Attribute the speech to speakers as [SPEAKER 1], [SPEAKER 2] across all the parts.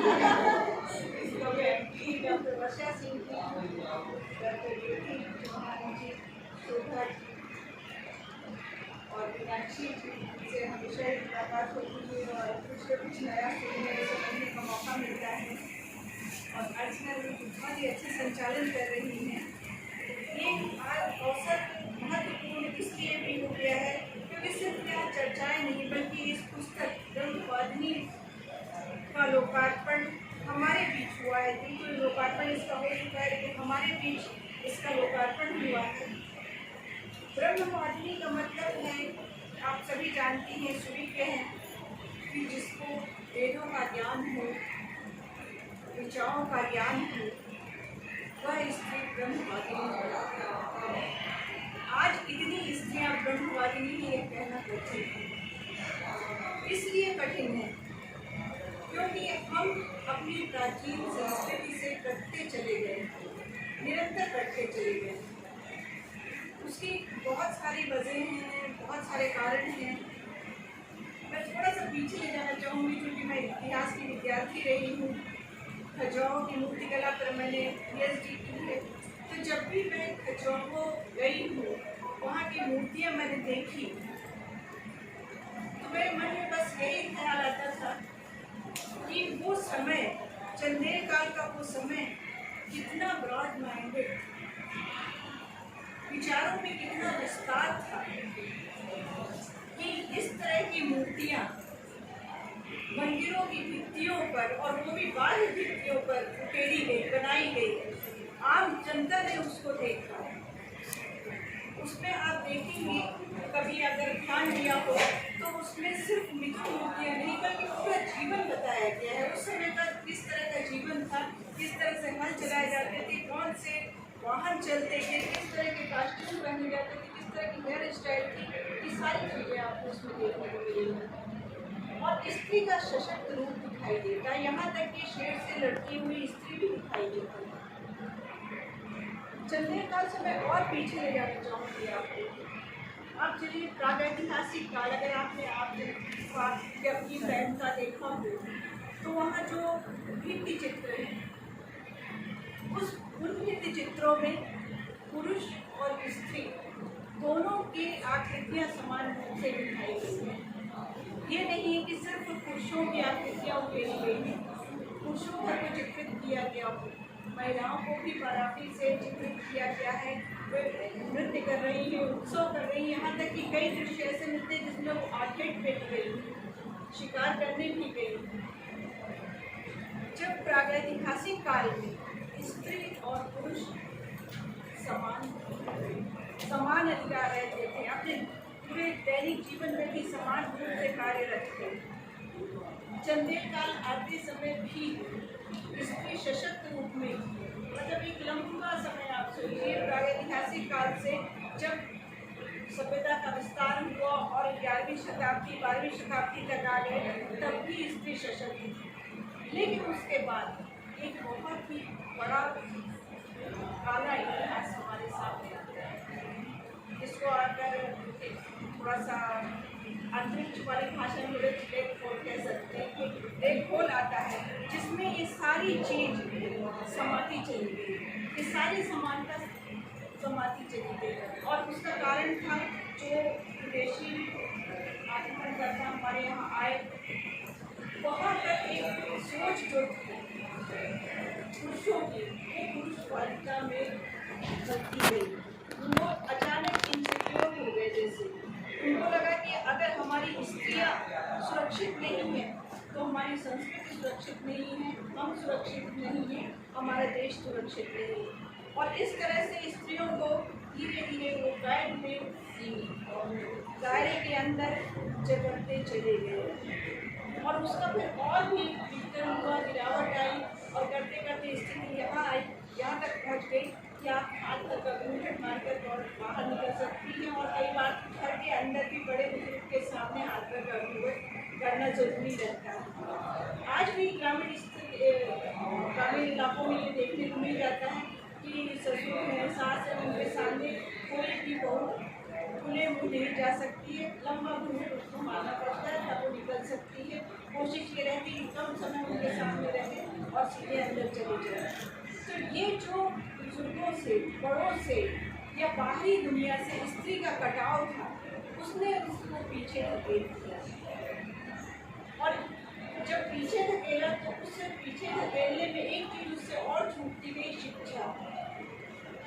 [SPEAKER 1] इसको भी डॉक्टर वर्षा सिंह जी, डॉक्टर ज्योति चौहान जी, शोभा जी और मीनाक्षी जी से हमेशा ही मुलाकात होती है और कुछ न कुछ नया सीखने समझने का मौका मिलता है। और अर्चना जी बहुत ही अच्छे संचालन कर रही हैं। ये अवसर महत्वपूर्ण इसलिए भी हो गया है क्योंकि सिर्फ यहाँ चर्चाएं नहीं बल्कि इस पुस्तक ब्रह्मवादिनी का लोकार्पण हमारे बीच हुआ है। बिल्कुल लोकार्पण इसका हो चुका है लेकिन हमारे बीच इसका लोकार्पण हुआ है। ब्रह्मवादिनी का मतलब है, आप सभी जानती हैं, सुविज्ञ हैं कि जिसको वेदों का ज्ञान हो, ऋचाओं का ज्ञान हो, वह स्त्री ब्रह्मवादिनी है। आज इतनी स्त्रियां ब्रह्मवादिनी ये कहना कठिन है। इसलिए कठिन है क्योंकि हम अपनी प्राचीन संस्कृति से कटते चले गए, निरंतर कटते चले गए। उसकी बहुत सारी वजह हैं, बहुत सारे कारण हैं। मैं थोड़ा सा पीछे ले जाना चाहूँगी क्योंकि मैं इतिहास की विद्यार्थी रही हूँ। खजुराहो की मूर्तिकला पर मैंने PhD की है। तो जब भी मैं खजुराहो गई हूँ, वहाँ की मूर्तियाँ मैंने देखी, तो मेरे मन में बस यही ख्याल आता था कि वो समय, चंदेल काल का वो समय कितना ब्रॉड माइंडेड, विचारों में कितना विस्तार था कि इस तरह की मूर्तियाँ मंदिरों की भित्तियों पर, और वो भी बाह्य भित्तियों पर उकेरी गई, बनाई गई। आम जनता ने उसको देखा। उसमें आप देखेंगे, कभी अगर ध्यान दिया हो तो उसमें सिर्फ मिथुन मूर्तियाँ नहीं बल्कि पूरा जीवन बताया गया है। उस समय का किस तरह का जीवन था, किस तरह से हल चलाए जाते थे, कौन से वाहन चलते थे, किस तरह के कॉस्ट्यूम पहने जाते थे, किस तरह की हेयर स्टाइल थी, ये सारी चीज़ें आपको उसमें देखने को मिलेंगी। और स्त्री का सशक्त रूप दिखाई देता है, यहाँ तक कि शेर से लड़ती हुई स्त्री भी दिखाई देती है। चंदेल काल से मैं और पीछे ले जाना चाहूँगी आपको। आप चलिए प्रागैतिहासिक काल, अगर आपने अपनी बहन का देखा हो तो वहाँ जो भित्ति चित्र हैं, उन भित्ति चित्रों में पुरुष और स्त्री दोनों की आकृतियाँ समान रूप से दिखाई गई हैं। ये नहीं है कि सिर्फ पुरुषों की आकृतियाँ उकेरी गई हैं, पुरुषों को चित्रित किया गया हो, महिलाओं को भी बाराती से चित्रित किया गया है। वे नृत्य कर रही हैं, उत्सव कर रही हैं, यहाँ तक कि कई दृश्य ऐसे मिलते हैं जिसमें वो आर्केड पे गई, शिकार करने भी गई। जब प्रागैतिहासिक काल में स्त्री और पुरुष समान अधिकार रहते थे, अपने पूरे दैनिक जीवन में भी समान रूप से कार्यरत थे। चंदेल काल आते समय भी स्त्री सशक्त रूप में, मतलब एक लंबा समय आप सोचिए, प्रागैतिहासिक काल से जब सभ्यता का विस्तार हुआ और 11वीं शताब्दी 12वीं शताब्दी तक आ गए, तब भी स्त्री सशक्त थी। लेकिन उसके बाद एक बहुत ही बड़ा काला इतिहास हमारे सामने आता है, जिसको अगर थोड़ा सा अंतरिक्ष वाली भाषा में ब्लैक होल कह सकते हैं कि ब्लैक होल आता है, जिसमें ये सारी चीज़ समाती चली गई, ये सारी समानता समाती चली गई। और उसका कारण था जो विदेशी आक्रमणकर्ता हमारे यहाँ आए, वहाँ पर एक सोच जो थी पुरुषों की, वो पुरुष वालिका में बदली गई। वो अचानक इनसिक्योर हो गए, जैसे उनको लगा कि अगर हमारी स्त्रियाँ सुरक्षित नहीं हैं तो हमारी संस्कृति सुरक्षित नहीं है, हम सुरक्षित नहीं हैं, हमारा देश सुरक्षित नहीं है। और इस तरह से स्त्रियों को धीरे धीरे वो गाइड में दायरे के अंदर जगड़ते चले गए। और उसका फिर और भी विघटन हुआ, गिरावट आई, और करते करते स्थिति यहाँ आई, यहाँ तक पहुँच गई कि आप हाथ तक घूंघट मारकर बाहर निकल सकती हैं। और कई बार घर के अंदर भी बड़े बुजुर्ग के सामने हाथ पर करना जरूरी रहता है। आज भी ग्रामीण इलाकों में ये देखने को मिल जाता है कि ससुर हैं, सास हैं, उनके सामने कोई भी बहू खुले मुँह नहीं जा सकती है, लंबा घूंघट उसको मारना पड़ता है तब वो निकल सकती है। कोशिश ये रहती है कम समय उनके सामने रहे और सीधे अंदर चले जाए। तो ये जो बुजुर्गों से, बड़ों से या बाहरी दुनिया से स्त्री का कटाव था, उसने उसको पीछे धकेल दिया। और जब पीछे धकेला तो उसे पीछे धकेलने में एक चीज उससे और छूटती गई, शिक्षा।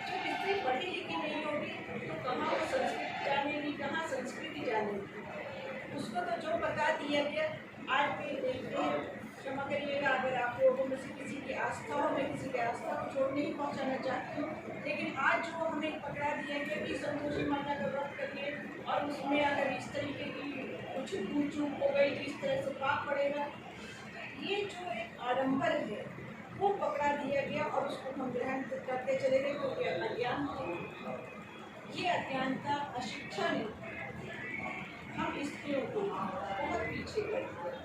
[SPEAKER 1] जब स्त्री पढ़ी लिखी नहीं होगी तो कहाँ वो संस्कृत जानेगी, कहाँ संस्कृति जानेगी। उसको तो जो बता दिया गया। आज भी देखते हैं, क्षमा करिएगा अगर आप लोगों में से किसी की आस्थाओं में किसी की आस्था को छोड़ नहीं पहुँचाना चाहती हूँ, लेकिन आज जो हमें पकड़ा दिया गया कि संतोषी माता का व्रत करिए और उसमें अगर इस तरीके की कुछ भूल चूक हो गई तो इस तरह से पाप पड़ेगा, ये जो एक आडंबर है वो पकड़ा दिया गया और उसको हम ग्रहण करते चले गए क्योंकि अज्ञान थे। ये अज्ञानता, अशिक्षा ने हम स्त्रियों को बहुत पीछे कर दिया।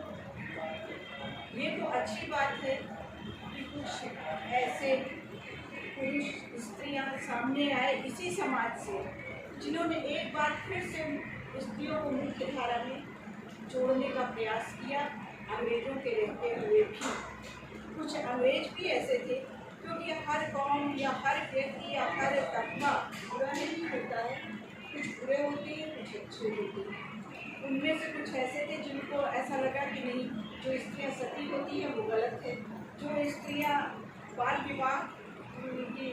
[SPEAKER 1] ये तो अच्छी बात है कि कुछ ऐसे पुरुष स्त्रियां सामने आए इसी समाज से जिन्होंने एक बार फिर से स्त्रियों को मुख्य धारा में जोड़ने का प्रयास किया, अंग्रेजों के रहते हुए भी। कुछ अंग्रेज भी ऐसे थे, क्योंकि हर कौम या हर व्यक्ति या हर तबका बुरा नहीं होता है, कुछ बुरे होते हैं, कुछ अच्छे होते हैं। उनमें से कुछ ऐसे थे जिनको ऐसा लगा कि नहीं, जो स्त्रियां सती होती हैं वो गलत है, जो स्त्रियां बाल विवाह के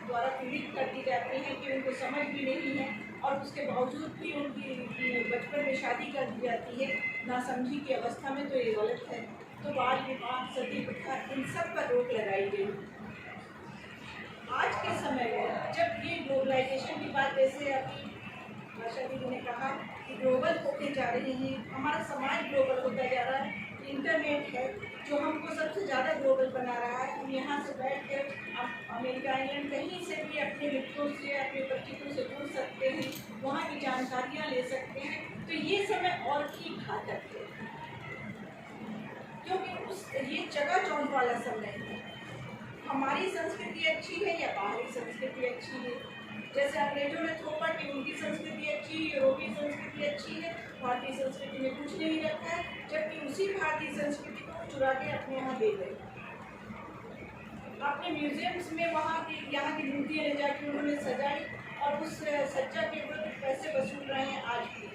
[SPEAKER 1] द्वारा पीड़ित कर दी जाती हैं कि उनको समझ भी नहीं है और उसके बावजूद भी उनकी बचपन में शादी कर दी जाती है नासमझी की अवस्था में, तो ये गलत है। तो बाल विवाह, सती प्रथा, इन सब पर रोक लगाई गई। आज के समय में जब ये ग्लोबलाइजेशन की बात, जैसे अभी आशा दीदी ने कहा कि ग्लोबल होते जा रहे हैं, हमारा समाज ग्लोबल होता जा रहा है, इंटरनेट है जो हमको सबसे ज़्यादा ग्लोबल बना रहा है। हम यहाँ से बैठ कर अमेरिका, इंग्लैंड, कहीं से भी अपने मित्रों से, अपने परिचितों से जुड़ सकते हैं, वहाँ की जानकारियाँ ले सकते हैं। तो ये समय और भी घातक है, क्योंकि ये जगह चौंध वाला समय है। हमारी संस्कृति अच्छी है या बाहरी संस्कृति अच्छी है? जैसे अंग्रेजों ने थोपा कि उनकी संस्कृति अच्छी, यूरोपीय संस्कृति अच्छी है, भारतीय संस्कृति में कुछ नहीं रखा है, जबकि उसी भारतीय संस्कृति को चुरा के अपने यहाँ ले गए। अपने म्यूजियम्स में वहाँ की, यहाँ की मूर्तियाँ ले जाकर उन्होंने सजाई और उस सज्जा के ऊपर पैसे वसूल रहे हैं आज भी।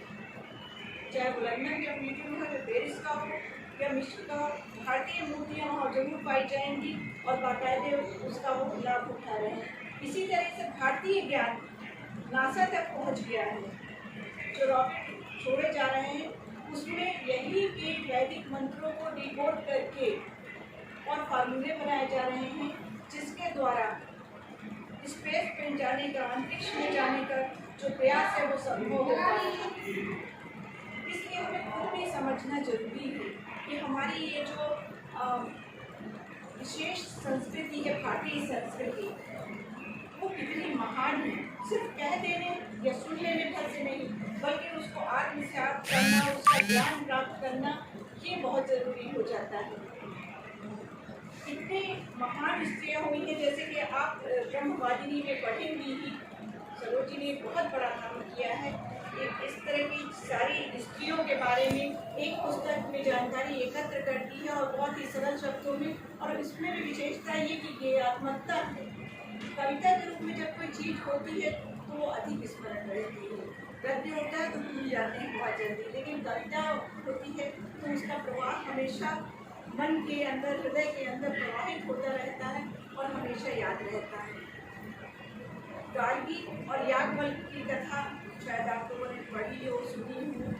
[SPEAKER 1] चाहे वो लंदन का म्यूजियम हो, पेरिस का हो या मिस्र का हो, भारतीय मूर्तियाँ वहाँ जरूर पाई जाएंगी और बाकायदे उसका वो लाभ उठा रहे हैं। इसी तरह से भारतीय ज्ञान नासा तक पहुँच गया है। जो रॉकेट छोड़े जा रहे हैं उसमें यही के वैदिक मंत्रों को डिकोड करके और फार्मूले बनाए जा रहे हैं, जिसके द्वारा स्पेस में जाने का, अंतरिक्ष में जाने का जो प्रयास है वो संभव होगा। इसलिए हमें खुद भी समझना जरूरी है कि हमारी ये जो विशेष संस्कृति है, भारतीय संस्कृति, वो कितनी महान है। सिर्फ कह देने या सुन लेने भर से नहीं, बल्कि उसको आत्मसात करना, उसका ज्ञान प्राप्त करना, ये बहुत ज़रूरी हो जाता है। इतनी महान स्त्रियाँ हुई हैं, जैसे कि आप ब्रह्मवादिनी में पढ़ेंगी ही, सरोजी ने बहुत बड़ा काम किया है। एक इस तरह की सारी स्त्रियों के बारे में एक पुस्तक में जानकारी एकत्र करती है और बहुत ही सरल शब्दों में, और इसमें भी विशेषता ये कि गेयात्मकता है। कविता के रूप में जब कोई चीज़ होती है तो वो अधिक स्मरण रहती है। गद्य होता है तो भूल जाते हैं बहुत जल्दी, लेकिन कविता होती है तो उसका प्रवाह हमेशा मन के अंदर, हृदय के अंदर प्रवाहित होता रहता है और हमेशा याद रहता है। गार्गी और याज्ञवल्क्य की कथा शायद आप लोगों ने पढ़ी हो, सुनी हो।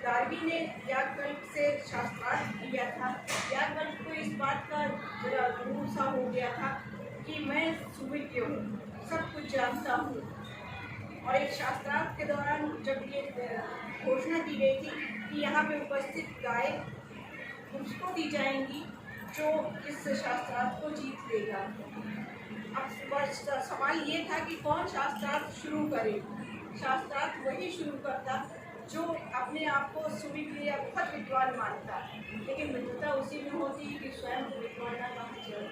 [SPEAKER 1] गार्गी ने याज्ञवल्क्य से शास्त्रार्थ किया था। याज्ञवल्क्य को इस बात का जरा गुरूर सा हो गया था कि मैं सुविज्ञ हूँ, सब कुछ जानता हूँ। और एक शास्त्रार्थ के दौरान जब ये घोषणा की गई थी कि यहाँ पे उपस्थित गाय उसको दी जाएंगी जो इस शास्त्रार्थ को जीत लेगा। अब सवाल ये था कि कौन शास्त्रार्थ शुरू करे। शास्त्रार्थ वही शुरू करता जो अपने आप को सुविज्ञ या बहुत विद्वान मानता, लेकिन मित्रता उसी में होती है कि स्वयं को विद्वान ना कहा जाए।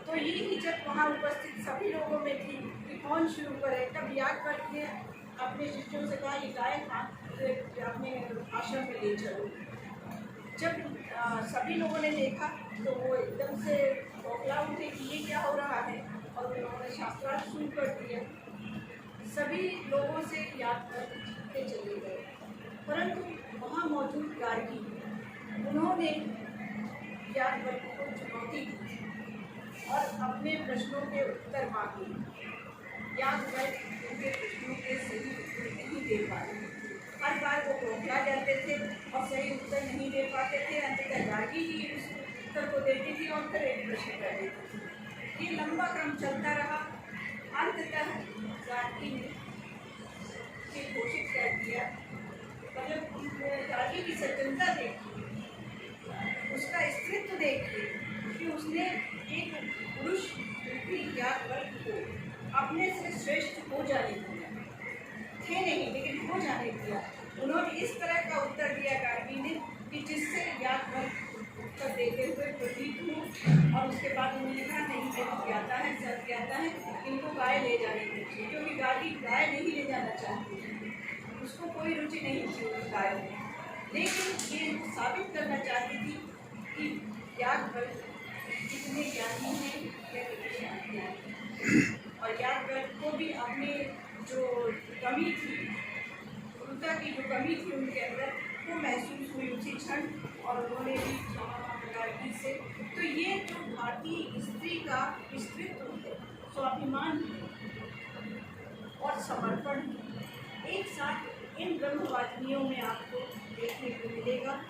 [SPEAKER 1] तो ये हिचक वहाँ उपस्थित सभी लोगों में थी कि कौन शुरू करे। तब याज्ञवल्क्य ने अपने शिष्यों से कहा, ये गाय अपने आश्रम में ले चलो। जब सभी लोगों ने देखा तो वो एकदम से बौखला उठे कि ये क्या हो रहा है, और उन्होंने शास्त्रार्थ शुरू कर दिया। सभी लोगों से याद कर जीतते चले गए, परंतु वहाँ मौजूद गार्गी उन्होंने यादवल्क्य को चुनौती दी और अपने प्रश्नों के उत्तर मांगे। यादवल्क्य उनके प्रश्नों के सही उत्तर नहीं दे पाए। हर बार वो बौखला जाते थे और सही उत्तर नहीं दे पाते थे। अंततः गार्गी ही उस उत्तर को देती थी और फिर एक प्रश्न कर देती थी। ये लंबा क्रम चलता रहा। अंततः गार्गी ने घोषित कर दिया, मतलब गार्गी की सज्जनता देखिए, उसका स्त्रीत्व देखिए कि उसने एक पुरुष यादवल्क्य को अपने से श्रेष्ठ हो जाने दिया, थे नहीं लेकिन हो जाने दिया। उन्होंने इस तरह का उत्तर दिया गार्गी ने कि जिससे यादवल्क्य उत्तर देते हुए प्रतीत हुआ। और उसके बाद उन्होंने कहा नहीं मेरी ज्ञाता है, सब ज्ञाता है, इनको गाय ले जाने दीजिए, क्योंकि गार्गी गाय नहीं ले जाना चाहती थी, उसको कोई रुचि नहीं थी उस गाय में, लेकिन ये साबित करना चाहती थी कि यादवल्क्य कितने ज्ञानी हैं या कितने ज्ञानी हैं। और यादवल्क्य को भी अपनी जो कमी थी, उनका की जो कमी थी उनके अंदर, वो महसूस हुई उसी क्षण, और उन्होंने भी गार्गी से। तो ये जो भारतीय स्त्री का स्त्रीत्व है, स्वाभिमान और समर्पण एक साथ इन ब्रह्मवादिनियों में आपको देखने को मिलेगा।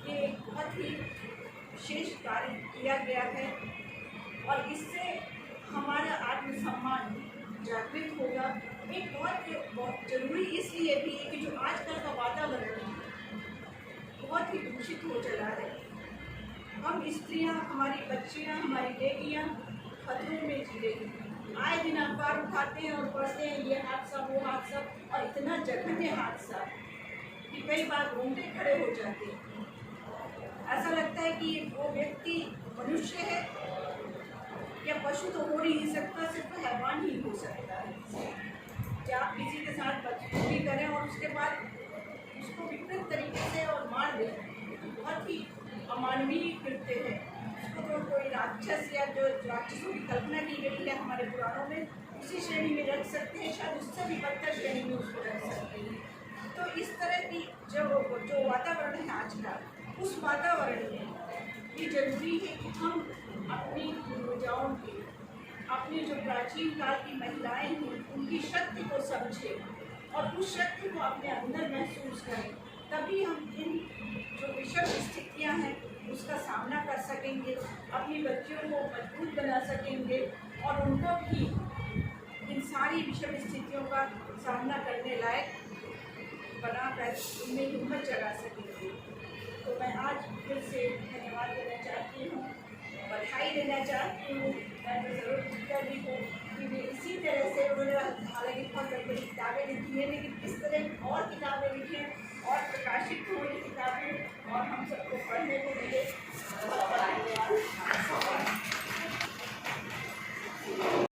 [SPEAKER 1] ये एक बहुत ही विशेष कार्य किया गया है और इससे हमारा आत्मसम्मान जागृत होगा। एक बहुत जरूरी इसलिए भी है कि जो आजकल का वातावरण है बहुत ही दूषित हो चला है। हम स्त्रियां, हमारी बच्चियां, हमारी बेटियां खतरों में जी रही हैं। आए दिन अखबार उठाते हैं और पढ़ते हैं ये हादसा वो हादसा, और इतना जघन्य हादसा कि कई बार रोंगटे खड़े हो जाते हैं। ऐसा लगता है कि वो व्यक्ति मनुष्य है या पशु तो हो नहीं सकता, सिर्फ हैवान ही हो सकता है। क्या आप किसी के साथ बदसलूकी करें और उसके बाद उसको विपरीत तरीके से और मार दें, तो बहुत ही अमानवीय कृत्य है। उसको तो कोई राक्षस या जो राक्षसों की कल्पना की गई है हमारे पुराणों में, उसी श्रेणी में रख सकते हैं, शायद उससे भी बदतर श्रेणी में उसको रख सकते हैं। तो इस तरह की जो वातावरण है आज का, उस वातावरण में ये जरूरी है कि हम अपनी पूर्वजाओं की, अपनी जो प्राचीन काल की महिलाएं हैं उनकी शक्ति को समझें और उस शक्ति को अपने अंदर महसूस करें। तभी हम इन जो विषम स्थितियां हैं उसका सामना कर सकेंगे, अपनी बच्चियों को मजबूत बना सकेंगे और उनको भी इन सारी विषम स्थितियों का सामना करने लायक बनाकर उनमें हिम्मत जगा सकेंगे। तो मैं आज फिर से धन्यवाद देना चाहती हूँ, बधाई देना चाहती हूँ। मैं तो ज़रूर कर रही हूँ कि वे इसी तरह से उन्होंने हालांकि बहुत बड़ी बड़ी किताबें लिखी हैं, लेकिन इस तरह और किताबें लिखें और प्रकाशित हुई किताबें और हम सबको पढ़ने को मिले।